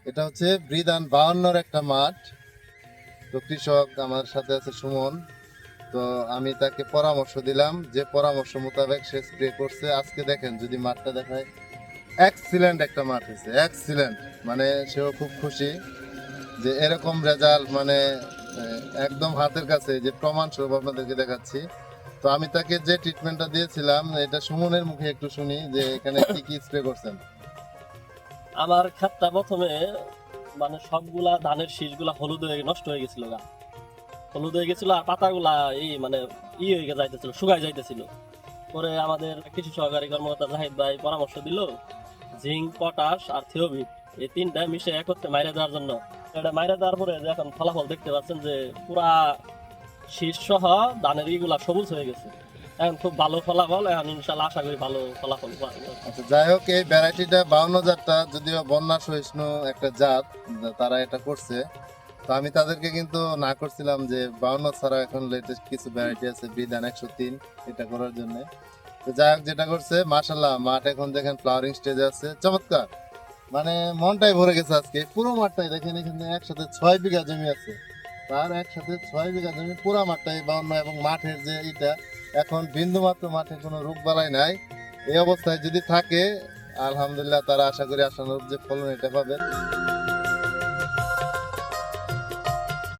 এটা হচ্ছে বৃদান 52-র একটা মাঠ। তো কৃষক আমার সাথে আছে সুমন। তো আমি তাকে পরামর্শ দিলাম, যে পরামর্শ মোতাবেক সে স্প্রে করছে। আজকে দেখেন যদি মাঠটা দেখায়, এক্সিলেন্ট একটা মাঠ হয়েছে, এক্সিলেন্ট। মানে সেও খুব খুশি যে এরকম রেজাল্ট, মানে একদম হাতের কাছে, যে প্রমাণ স্বরূপ আপনাদেরকে দেখাচ্ছি। তো আমি তাকে যে ট্রিটমেন্টটা দিয়েছিলাম, এটা সুমনের মুখে একটু শুনি যে এখানে কি কি স্প্রে করছেন। আমার ক্ষেতটা প্রথমে মানে সবগুলা ধানের শীষগুলা হলুদ হয়ে নষ্ট হয়ে গেছিল গা, হলুদ হয়ে গেছিল আর পাতাগুলা এই মানে হয়ে যাইতেছিল, শুকায় যাইতেছিল। পরে আমাদের কৃষি সহকারী কর্মকর্তা জাহিদ ভাই পরামর্শ দিল জিঙ্ক, পটাশ আর থিওবিট এই তিনটা মিশে একত্রে মাইরে দেওয়ার জন্য। এটা মাইরে দেওয়ার পরে যে এখন ফলাফল দেখতে পাচ্ছেন যে পুরা শীষ সহ ধানের ইগুলা সবুজ হয়ে গেছে। এখন খুব ভালো ফলাফল, এখন ইনশাল্লাহ আশা করি ভালো ফলাফল পাবো। আচ্ছা, যাই হোক, এই ভ্যারাইটিটা 52 জাতটা যদিও বন্যা সহিষ্ণু একটা জাত, তারা এটা করছে। তো আমি তাদেরকে কিন্তু না করছিলাম যে 52 ছাড়া এখন লেটেস্ট কিছু ভ্যারাইটি আছে, বিধান 103, এটা করার জন্য। তো যাই হোক, যেটা করছে মাশাল্লাহ, মাঠ এখন দেখেন ফ্লাওয়ারিং স্টেজে আছে, চমৎকার। মানে মনটাই ভরে গেছে আজকে। পুরো মাঠটাই দেখেন, এখানে একসাথে 6 বিঘা জমি আছে, তার একসাথে 6 বিঘা জমি, পুরো মাঠটাই 52। এবং মাঠের যে এটা, এখন বিন্দু মাত্র মাঠে কোনো রোগ বালাই নাই। এই অবস্থায় যদি থাকে, আলহামদুলিল্লাহ, তারা আশা করি আশানুরূপ যে ফলন এটা পাবে।